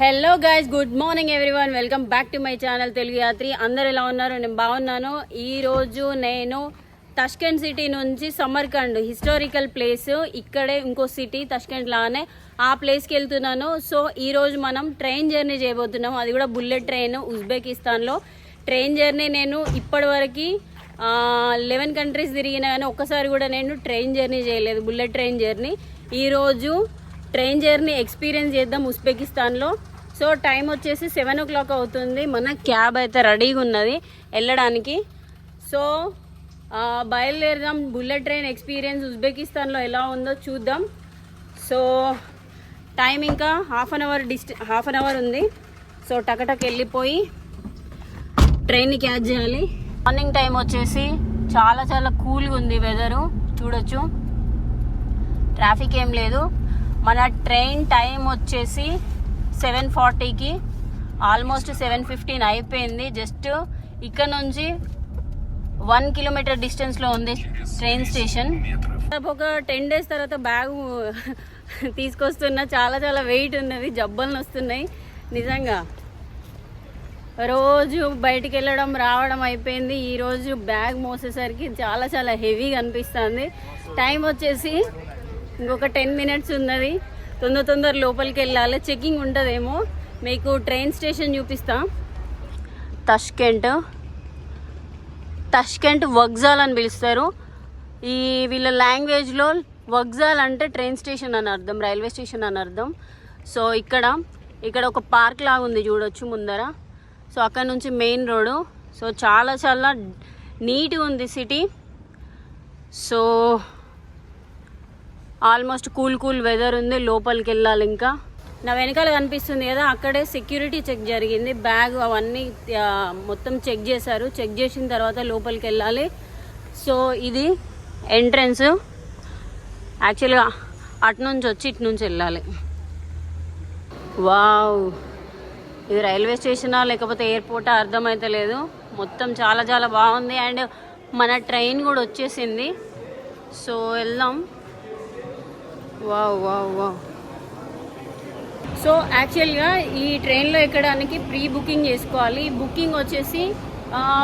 Hello guys, good morning everyone. Welcome back to my channel Telugu Yatri. అందరు ఎలా ఉన్నారు? నేను బాగున్నాను. ఈరోజు నేను తష్కెంట్ సిటీ నుంచి సమర్కండ్ హిస్టారికల్ ప్లేస్, ఇక్కడే ఇంకో సిటీ తష్కెంట్ లానే, ఆ ప్లేస్కి వెళ్తున్నాను. సో ఈరోజు మనం ట్రైన్ జర్నీ చేయబోతున్నాం, అది కూడా బుల్లెట్ ట్రైన్. ఉజ్బెకిస్తాన్లో ట్రైన్ జర్నీ నేను ఇప్పటివరకు 11 కంట్రీస్ తిరిగినా కానీ ఒక్కసారి కూడా నేను ట్రైన్ జర్నీ చేయలేదు, బుల్లెట్ ట్రైన్ జర్నీ. ఈరోజు ట్రైన్ జర్నీ ఎక్స్పీరియన్స్ చేద్దాం ఉజ్బెకిస్తాన్లో. సో టైం వచ్చేసి 7 o'clock అవుతుంది. మన క్యాబ్ అయితే రెడీగా ఉన్నది వెళ్ళడానికి. సో బయలుదేరదాం. బుల్లెట్ ట్రైన్ ఎక్స్పీరియన్స్ ఉజ్బెకిస్తాన్లో ఎలా ఉందో చూద్దాం. సో టైం ఇంకా హాఫ్ అన్ అవర్ ఉంది. సో టకటక్ వెళ్ళిపోయి ట్రైన్ని క్యాచ్ చేయాలి. మార్నింగ్ టైం వచ్చేసి చాలా చాలా కూల్గా ఉంది వెదరు, చూడొచ్చు. ట్రాఫిక్ ఏం లేదు. మన ట్రైన్ టైం వచ్చేసి 7:40కి, ఆల్మోస్ట్ 7:15 అయిపోయింది. జస్ట్ ఇక్కడ నుంచి 1 కిలోమీటర్ డిస్టెన్స్లో ఉంది ట్రైన్ స్టేషన్. ఒక 10 days తర్వాత బ్యాగ్ తీసుకొస్తున్నా. చాలా చాలా వెయిట్ ఉన్నది, జబ్బలు వస్తున్నాయి నిజంగా. రోజు బయటికి వెళ్ళడం రావడం అయిపోయింది. ఈరోజు బ్యాగ్ మోసేసరికి చాలా చాలా హెవీగా అనిపిస్తుంది. టైం వచ్చేసి ఇంకొక 10 minutes ఉన్నది. తొందర లోపలికి వెళ్ళాలి. చెకింగ్ ఉంటుందేమో. మీకు ట్రైన్ స్టేషన్ చూపిస్తా. తష్కెంట్ వగ్జాల్ అని పిలుస్తారు. ఈ వీళ్ళ లాంగ్వేజ్లో వగ్జాల్ అంటే ట్రైన్ స్టేషన్ అని అర్థం, రైల్వే స్టేషన్ అని అర్థం. సో ఇక్కడ ఒక పార్క్ లాగా ఉంది, చూడొచ్చు ముందర. సో అక్కడ నుంచి మెయిన్ రోడ్డు. సో చాలా చాలా నీట్గా ఉంది city. So almost cool weather ఉంది. లోపలికి వెళ్ళాలి. ఇంకా నా వెనకాల కనిపిస్తుంది కదా, అక్కడే సెక్యూరిటీ చెక్ జరిగింది. బ్యాగ్ అవన్నీ మొత్తం చెక్ చేశారు. చెక్ చేసిన తర్వాత లోపలికి వెళ్ళాలి. సో ఇది ఎంట్రన్స్. యాక్చువల్గా అటు నుంచి వచ్చి ఇటు నుంచి వెళ్ళాలి. వావ్, ఇది రైల్వే స్టేషనా లేకపోతే ఎయిర్పోర్టా అర్థమైతే లేదు. మొత్తం చాలా చాలా బాగుంది. అండ్ మన ట్రైన్ కూడా వచ్చేసింది. సో వెళ్దాం. వావ్. సో యాక్చువల్గా ఈ ట్రైన్లో ఎక్కడానికి ప్రీ బుకింగ్ చేసుకోవాలి. బుకింగ్ వచ్చేసి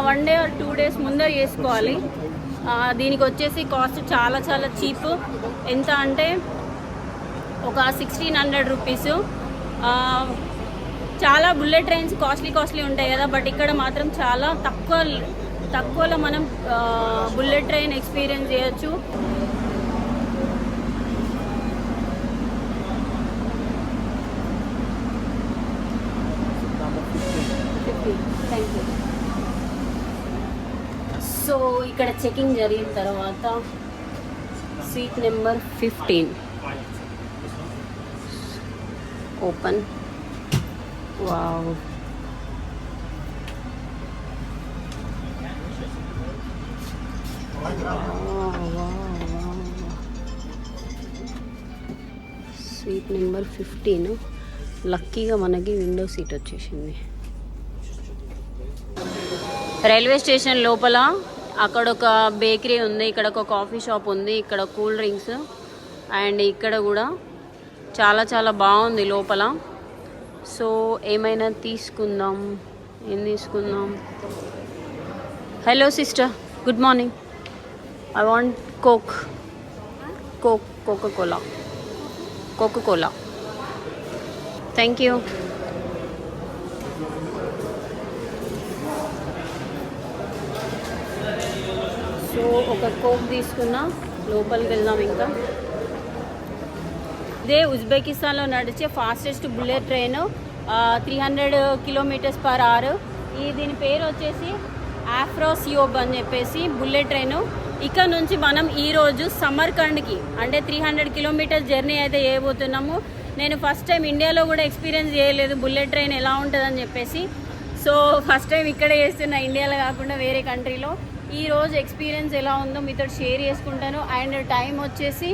1 day or 2 days ముందర చేసుకోవాలి. దీనికి వచ్చేసి కాస్ట్ చాలా చాలా చీప్. ఎంత అంటే ఒక 1600 రూపీస్. చాలా బుల్లెట్ ట్రైన్స్ కాస్ట్లీ ఉంటాయి కదా, బట్ ఇక్కడ మాత్రం చాలా తక్కువలో మనం బుల్లెట్ ట్రైన్ ఎక్స్పీరియన్స్ చేయొచ్చు. సో ఇక్కడ చెకింగ్ జరిగిన తర్వాత seat number 15 open. Wow, seat number 15. లక్కీగా మనకి విండో సీట్ వచ్చేసింది. రైల్వే స్టేషన్ లోపల అక్కడ ఒక బేకరీ ఉంది, ఇక్కడ ఒక కాఫీ షాప్ ఉంది, ఇక్కడ కూల్ డ్రింక్స్. అండ్ ఇక్కడ కూడా చాలా చాలా బాగుంది లోపల. సో ఏమైనా తీసుకుందాం. ఏం తీసుకుందాం? Hello sister, good morning. I want Coca Cola. Thank you. So ఒక కోక్ తీసుకున్నా. లోపలికి వెళ్దాం. ఇంకా ఇదే ఉజ్బెకిస్తాన్లో నడిచే ఫాస్టెస్ట్ బుల్లెట్ ట్రైన్, 300 km/h. దీని పేరు వచ్చేసి ఆఫ్రోసియోబ్ అని చెప్పేసి బుల్లెట్ ట్రైన్. ఇక్కడ నుంచి మనం ఈరోజు సమర్కండ్కి అంటే 300 kilometers జర్నీ అయితే చేయబోతున్నాము. నేను ఫస్ట్ టైం ఇండియాలో కూడా ఎక్స్పీరియన్స్ చేయలేదు బుల్లెట్ ట్రైన్ ఎలా ఉంటుందని చెప్పేసి. సో ఫస్ట్ టైం ఇక్కడే చేస్తున్నా, ఇండియాలో కాకుండా వేరే కంట్రీలో. ఈరోజు ఎక్స్పీరియన్స్ ఎలా ఉందో మీతో షేర్ చేసుకుంటాను. అండ్ టైం వచ్చేసి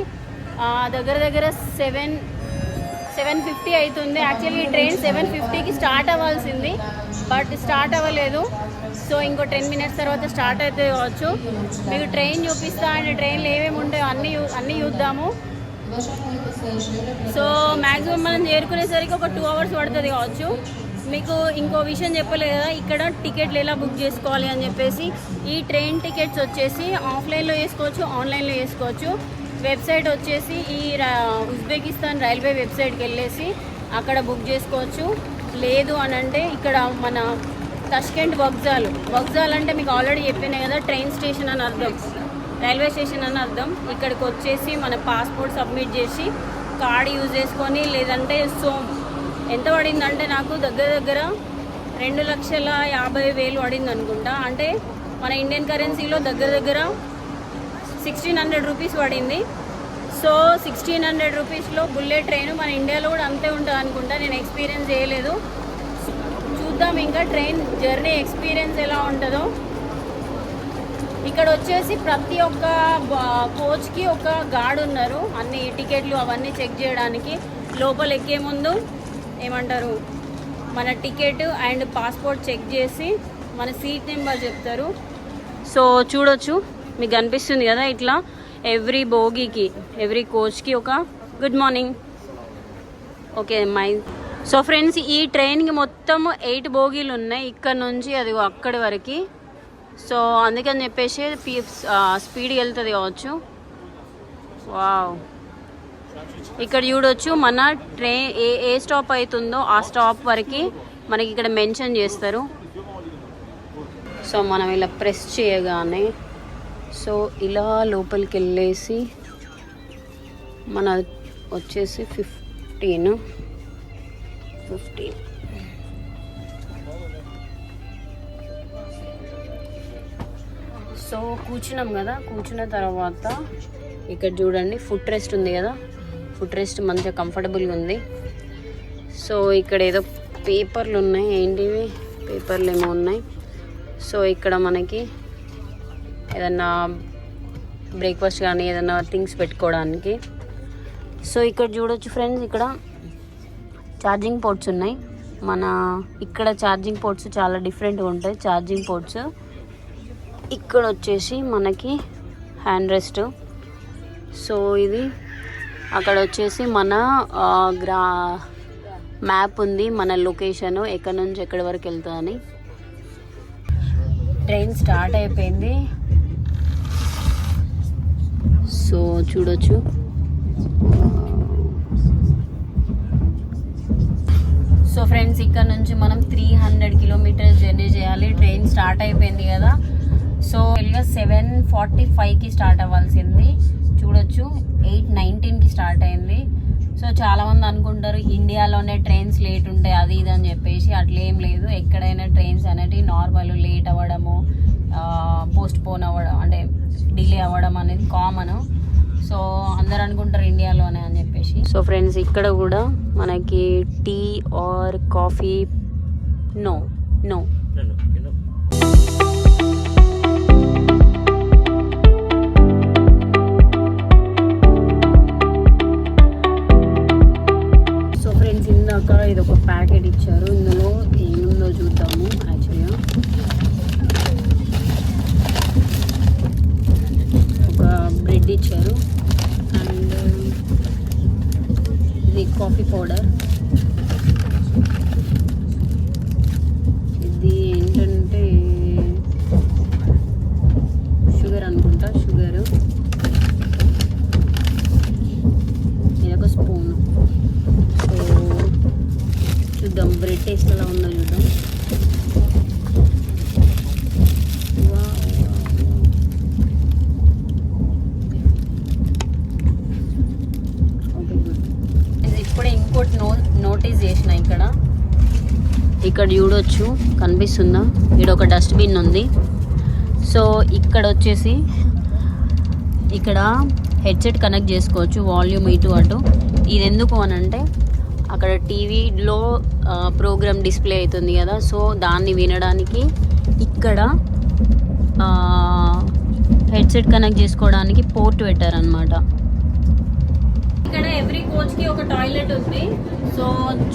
దగ్గర 7:50 అవుతుంది. యాక్చువల్లీ ఈ ట్రైన్ 7:50కి స్టార్ట్ అవ్వాల్సింది, బట్ స్టార్ట్ అవ్వలేదు. సో ఇంకో 10 minutes తర్వాత స్టార్ట్ అయితే కావచ్చు. మీకు ట్రైన్ చూపిస్తా. అండ్ ట్రైన్లో ఏమేమి ఉంటాయో అన్నీ చూద్దాము. సో మ్యాక్సిమం మనం చేరుకునేసరికి ఒక 2 hours పడుతుంది కావచ్చు. మీకు ఇంకో విషయం చెప్పలేదు కదా, ఇక్కడ టికెట్లు ఎలా బుక్ చేసుకోవాలి అని చెప్పేసి. ఈ ట్రైన్ టికెట్స్ వచ్చేసి ఆఫ్లైన్లో చేసుకోవచ్చు, ఆన్లైన్లో చేసుకోవచ్చు. వెబ్సైట్ వచ్చేసి ఈ ఉజ్బెకిస్తాన్ రైల్వే వెబ్సైట్కి వెళ్ళేసి అక్కడ బుక్ చేసుకోవచ్చు. లేదు అని అంటే ఇక్కడ మన తష్కెంట్ వగ్జాల్ అంటే మీకు ఆల్రెడీ చెప్పినా కదా, ట్రైన్ స్టేషన్ అని అర్థం, రైల్వే స్టేషన్ అని అర్థం. ఇక్కడికి వచ్చేసి మన పాస్పోర్ట్ సబ్మిట్ చేసి కార్డ్ యూజ్ చేసుకొని, లేదంటే ఎంత పడిందంటే నాకు దగ్గర 2,50,000 పడింది అనుకుంటా. అంటే మన ఇండియన్ కరెన్సీలో దగ్గర 1,600 రూపీస్ పడింది. సో 1,600 రూపీస్లో బుల్లెట్ ట్రైన్ మన ఇండియాలో కూడా అంతే ఉంటుంది అనుకుంటా. నేను ఎక్స్పీరియన్స్ చేయలేదు, చూద్దాం ఇంకా ట్రైన్ జర్నీ ఎక్స్పీరియన్స్ ఎలా ఉంటుందో. ఇక్కడ వచ్చేసి ప్రతి ఒక్క కోచ్కి ఒక గార్డ్ ఉన్నారు, అన్ని టికెట్లు అవన్నీ చెక్ చేయడానికి. లోపల ఎక్కే ముందు ఏమంటారు, మన టికెట్ అండ్ పాస్పోర్ట్ చెక్ చేసి మన సీట్ నెంబర్ చెప్తారు. సో చూడొచ్చు, మీకు కనిపిస్తుంది కదా ఇట్లా ఎవ్రీ బోగీకి, ఎవ్రీ కోచ్కి ఒక good morning. Okay so friends, ఈ ట్రైన్కి మొత్తం 8 బోగీలు ఉన్నాయి, ఇక్కడ నుంచి అది అక్కడి వరకు. సో అందుకని చెప్పేసి స్పీడ్గా వెళ్తుంది కావచ్చు. వావ్, ఇక్కడ చూడొచ్చు మన ట్రైన్ ఏ స్టాప్ అవుతుందో ఆ స్టాప్ వరకు మనకి ఇక్కడ మెన్షన్ చేస్తారు. సో మనం ఇలా ప్రెస్ చేయగానే సో ఇలా లోపలికి వెళ్ళేసి మన వచ్చేసి 15. సో కూర్చున్నాం కదా, కూర్చున్న తర్వాత ఇక్కడ చూడండి ఫుట్ రెస్ట్ ఉంది కదా, ఫుట్ రెస్ట్ మంచిగా కంఫర్టబుల్గా ఉంది. సో ఇక్కడ ఏదో పేపర్లు ఉన్నాయి, ఏంటివి పేపర్లు ఏమో ఉన్నాయి. సో ఇక్కడ మనకి ఏదన్నా బ్రేక్ఫాస్ట్ కానీ ఏదైనా థింగ్స్ పెట్టుకోవడానికి. సో ఇక్కడ చూడొచ్చు ఫ్రెండ్స్, ఇక్కడ ఛార్జింగ్ పోర్ట్స్ ఉన్నాయి. మన ఇక్కడ ఛార్జింగ్ పోర్ట్స్ చాలా డిఫరెంట్గా ఉంటాయి ఛార్జింగ్ పోర్ట్స్. ఇక్కడ వచ్చేసి మనకి హ్యాండ్ రెస్ట్. సో ఇది అక్కడ వచ్చేసి మన మ్యాప్ ఉంది, మన లొకేషన్ ఎక్కడి నుంచి ఎక్కడి వరకు వెళ్తుందని. ట్రైన్ స్టార్ట్ అయిపోయింది. సో చూడొచ్చు, సో ఫ్రెండ్స్ ఇక్కడ నుంచి మనం 300 kilometers జర్నీ చేయాలి. ట్రైన్ స్టార్ట్ అయిపోయింది కదా. సో 7:45కి స్టార్ట్ అవ్వాల్సింది, చూడొచ్చు 8:19కి స్టార్ట్ అయింది. సో చాలామంది అనుకుంటారు ఇండియాలోనే ట్రైన్స్ లేట్ ఉంటాయి అది ఇది అని చెప్పేసి. అట్లేం లేదు, ఎక్కడైనా ట్రైన్స్ అనేటివి నార్మల్ లేట్ అవ్వడము, పోస్ట్ పోన్ అవ్వడం అంటే డిలే అవ్వడం అనేది కామన్. సో అందరు అనుకుంటారు ఇండియాలోనే అని చెప్పేసి. సో ఫ్రెండ్స్ ఇక్కడ కూడా మనకి tea or coffee no. So friends ఇందాక ఇది ఒక ప్యాకెట్ ఇచ్చారు, ఇందులో ఏముందో చూద్దాము. యాక్చువల్గా ఒక బ్రెడ్ ఇచ్చారు అండ్ ఇది కాఫీ పౌడర్. ఇది ఏంటంటే షుగర్ అనుకుంటా, షుగర్. ఇదొక స్పూన్. సో చూద్దాం బ్రెడ్ టేస్ట్ ఎలా ఉందో చూద్దాం. ఇప్పుడే ఇంకోటి నోటీస్ చేసిన, ఇక్కడ చూడొచ్చు కనిపిస్తుందా, ఇక్కడ ఒక డస్ట్బిన్ ఉంది. సో ఇక్కడ వచ్చేసి ఇక్కడ హెడ్సెట్ కనెక్ట్ చేసుకోవచ్చు, వాల్యూమ్ ఇటు అటు. ఇది ఎందుకు అని అంటే అక్కడ టీవీలో ప్రోగ్రామ్ డిస్ప్లే అవుతుంది కదా, సో దాన్ని వినడానికి ఇక్కడ హెడ్సెట్ కనెక్ట్ చేసుకోవడానికి పోర్ట్ పెట్టారనమాట. ఇక్కడ ఎవ్రీ కోచ్కి ఒక టాయిలెట్ ఉంది. సో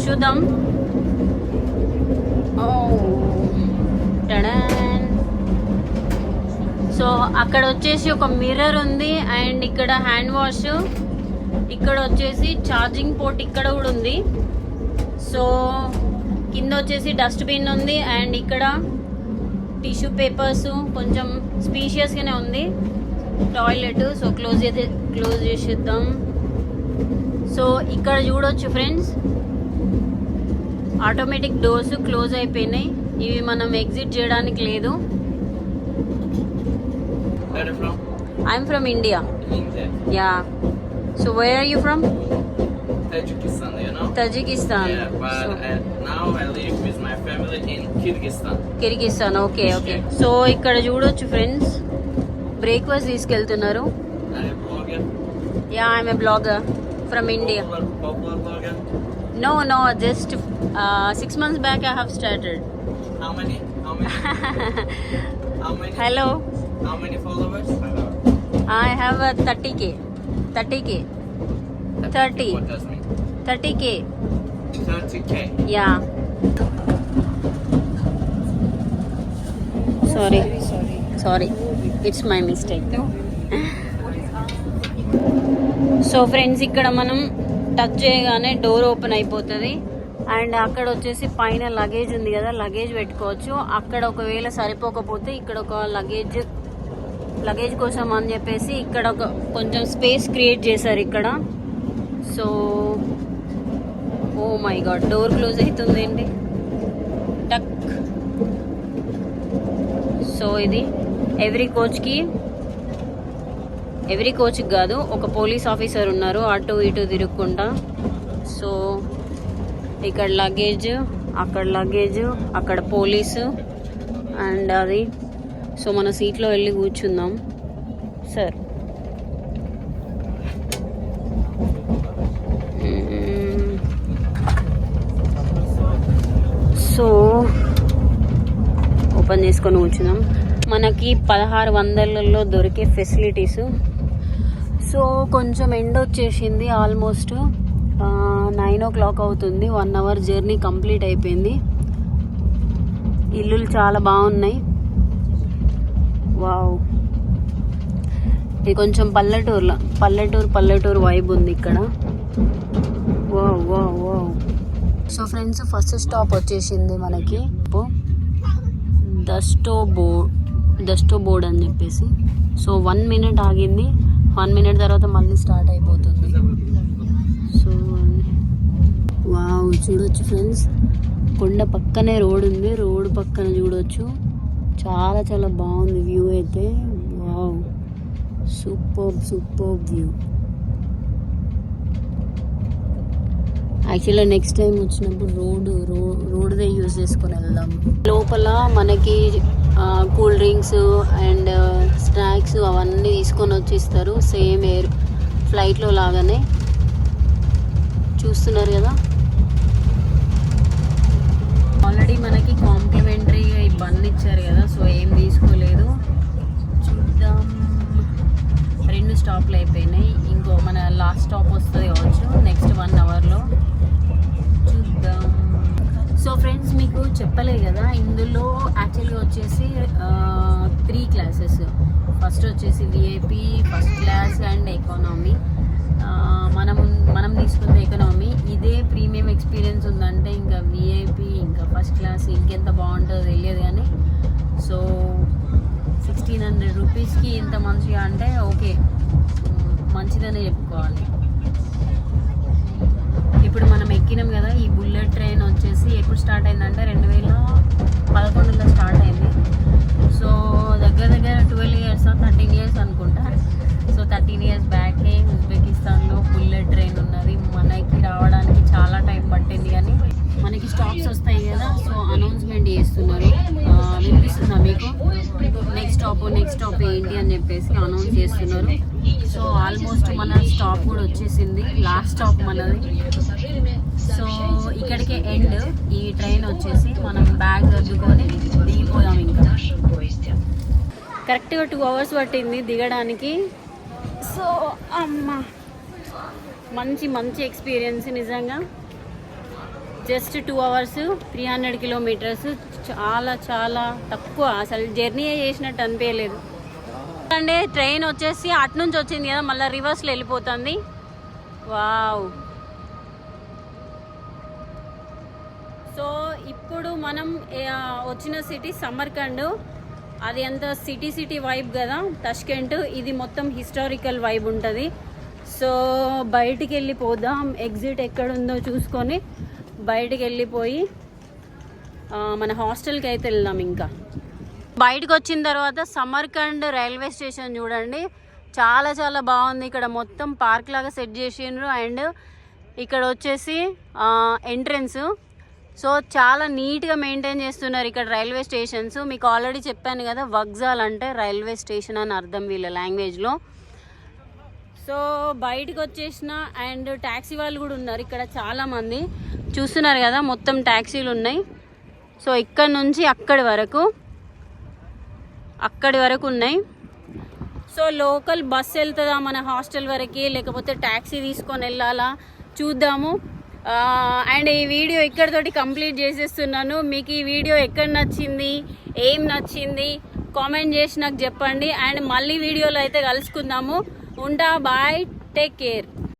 చూద్దాం. సో అక్కడ వచ్చేసి ఒక మిర్రర్ ఉంది అండ్ ఇక్కడ హ్యాండ్ వాష్ ఇక్కడ వచ్చేసి ఛార్జింగ్ పోర్ట్ ఇక్కడ కూడా ఉంది. సో కింద వచ్చేసి డస్ట్బిన్ ఉంది అండ్ ఇక్కడ టిష్యూ పేపర్స్ కొంచెం స్పీషియస్గానే ఉంది టాయిలెట్. సో క్లోజ్ చేసేద్దాం. సో ఇక్కడ చూడొచ్చు ఫ్రెండ్స్, ఆటోమేటిక్ డోర్స్ క్లోజ్ అయిపోయినాయి. ఇవి మనం ఎగ్జిట్ చేయడానికి లేదు. I'm from India. Yeah. So where are you from? Tajikistan, you know? Tajikistan. Yeah, but now I live with my family in Kyrgyzstan. Kyrgyzstan. Okay okay. So ఇక్కడ చూడొచ్చు friends, breakfast తీసుకెళ్తున్నారు. Are you a blogger? Yeah, I'm a blogger from India. Popular blogger? No, just 6 months back I have started. How many? How many? Hello. How many followers? I have a 30k. 30. What does mean? 30k. 30k. Yeah. Sorry. It's my mistake. So friends, ఇక్కడ మనం touch చేయగానే door open అయిపోతుంది. And అక్కడ వచ్చేసి పైన luggage ఉంది కదా, luggage పెట్టుకోవచ్చు. అక్కడ ఒకవేళ సరిపోకపోతే ఇక్కడ ఒక లగేజ్ కోసం అని చెప్పేసి ఇక్కడ ఒక కొంచెం స్పేస్ క్రియేట్ చేశారు ఇక్కడ. So oh my god, door close అవుతుంది ఏంటి, టక్. సో ఇది ఎవ్రీ కోచ్కి కాదు, ఒక పోలీస్ ఆఫీసర్ ఉన్నారు అటు ఇటు తిరుగుకుంటా. సో ఇక్కడ లగేజ్, అక్కడ పోలీసు అండ్ అది. సో మన సీట్లో వెళ్ళి కూర్చుందాం సార్. సో ఓపెన్ చేసుకొని కూర్చుందాం. మనకి 1600లలో దొరికే ఫెసిలిటీస్. సో కొంచెం ఎండ్ వచ్చేసింది, ఆల్మోస్ట్ 9 o'clock అవుతుంది. 1 hour జర్నీ కంప్లీట్ అయిపోయింది. ఇల్లులు చాలా బాగున్నాయి. వావ్, ఇది కొంచెం పల్లెటూరు వైబ్ ఉంది ఇక్కడ. Wow. So friends, first stop వచ్చేసింది మనకి దస్టో బోర్డ్ అని చెప్పేసి. సో 1 minute ఆగింది. 1 minute తర్వాత మళ్ళీ స్టార్ట్ అయిపోతుంది. సో వావ్, చూడొచ్చు ఫ్రెండ్స్, కొండ పక్కనే రోడ్ ఉంది. రోడ్ పక్కన చూడొచ్చు, చాలా చాలా బాగుంది వ్యూ అయితే. Wow, super view. యాక్చువల్గా నెక్స్ట్ టైం వచ్చినప్పుడు రోడ్దే యూజ్ చేసుకొని వెళ్దాం. లోపల మనకి కూల్ డ్రింక్స్ అండ్ స్నాక్స్ అవన్నీ తీసుకొని వచ్చిస్తారు, సేమ్ ఫ్లైట్లో లాగానే. చూస్తున్నారు కదా, ఆల్రెడీ మనకి కాంప్లిమెంటరీగా ఈ బన్ ఇచ్చారు కదా. సో ఏం తీసుకోలేదు. చూద్దాం, 2 స్టాప్లు అయిపోయినాయి. ఇంకో మన లాస్ట్ స్టాప్ వస్తుంది కావచ్చు నెక్స్ట్ 1 hourలో. చూద్దాం. సో ఫ్రెండ్స్, మీకు చెప్పలే కదా, ఇందులో యాక్చువల్గా వచ్చేసి 3 classes. ఫస్ట్ వచ్చేసి VIP, first class and economy. మనం తీసుకున్న ఎకనామీ ఇదే ప్రీమియం ఎక్స్పీరియన్స్ ఉందంటే ఇంకా విఐపి ఇంకా ఫస్ట్ క్లాస్ ఇంకెంత బాగుంటుందో తెలియదు కానీ. సో 1600 రూపీస్కి ఇంత మంచిగా అంటే ఓకే, మంచిదనే చెప్పుకోవాలి. ఇప్పుడు మనం ఎక్కినాం కదా, ఈ బుల్లెట్ ట్రైన్ వచ్చేసి ఎప్పుడు స్టార్ట్ అయిందంటే 2011లో స్టార్ట్ అయింది. సో దగ్గర 12 years 13 years అనుకుంటా. సో 13 years బ్యాకే ఉజ్బెకిస్తాన్లో బుల్లెట్ ట్రైన్ ఉన్నది. మనకి రావడానికి చాలా టైం పట్టింది కానీ మనకి స్టాప్స్ వస్తాయి కదా. సో అనౌన్స్మెంట్ చేస్తున్నారు, వినిపిస్తుందా మీకు? నెక్స్ట్ స్టాప్ ఏంటి అని చెప్పేసి అనౌన్స్ చేస్తున్నారు. సో ఆల్మోస్ట్ మన స్టాప్ కూడా వచ్చేసింది, లాస్ట్ స్టాప్ మనది. సో ఇక్కడికే ఎండ్ ఈ ట్రైన్ వచ్చేసి. మనం బ్యాగ్ సర్దుకొని దిగిపోదాం. ఇంకా కరెక్ట్గా 2 hours పట్టింది దిగడానికి. సో అమ్మ, మంచి ఎక్స్పీరియన్స్ నిజంగా. జస్ట్ 2 hours 300 kilometers, చాలా తక్కువ. అసలు జర్నీ చేసినట్టు అనిపించలేదు. అంటే ట్రైన్ వచ్చేసి అటు నుంచి వచ్చింది కదా, మళ్ళీ రివర్స్లో వెళ్ళిపోతుంది. వావ్. సో ఇప్పుడు మనం వచ్చిన సిటీ సమర్కండ్. అది ఎంత సిటీ వైబ్ కదా తష్కెంట్. ఇది మొత్తం హిస్టారికల్ వైబ్ ఉంటుంది. సో బయటికి వెళ్ళిపోదాం. ఎగ్జిట్ ఎక్కడుందో చూసుకొని బయటికి వెళ్ళిపోయి మన హాస్టల్కి అయితే వెళ్దాం. ఇంకా బయటకు వచ్చిన తర్వాత సమర్కండ్ రైల్వే స్టేషన్ చూడండి, చాలా చాలా బాగుంది. ఇక్కడ మొత్తం పార్క్ లాగా సెట్ చేసిండ్రు. అండ్ ఇక్కడ వచ్చేసి ఎంట్రన్స్. సో చాలా నీట్గా మెయింటైన్ చేస్తున్నారు ఇక్కడ రైల్వే స్టేషన్స్. మీకు ఆల్రెడీ చెప్పాను కదా, వగ్జాల్ అంటే రైల్వే స్టేషన్ అని అర్థం వీళ్ళ లాంగ్వేజ్లో. సో బయటకు వచ్చేసిన అండ్ ట్యాక్సీ వాళ్ళు కూడా ఉన్నారు ఇక్కడ చాలామంది. చూస్తున్నారు కదా, మొత్తం ట్యాక్సీలు ఉన్నాయి. సో ఇక్కడ నుంచి అక్కడి వరకు ఉన్నాయి. సో లోకల్ బస్ వెళ్తుందా మన హాస్టల్ వరకు, లేకపోతే ట్యాక్సీ తీసుకొని వెళ్ళాలా చూద్దాము. అండ్ ఈ వీడియో ఇక్కడితోటి కంప్లీట్ చేసేస్తున్నాను. మీకు ఈ వీడియో ఎక్కడ నచ్చింది, ఏం నచ్చింది కామెంట్ చేసి నాకు చెప్పండి. అండ్ మళ్ళీ వీడియోలో అయితే కలుసుకుందాము. ఉంటా, బాయ్, టేక్ కేర్.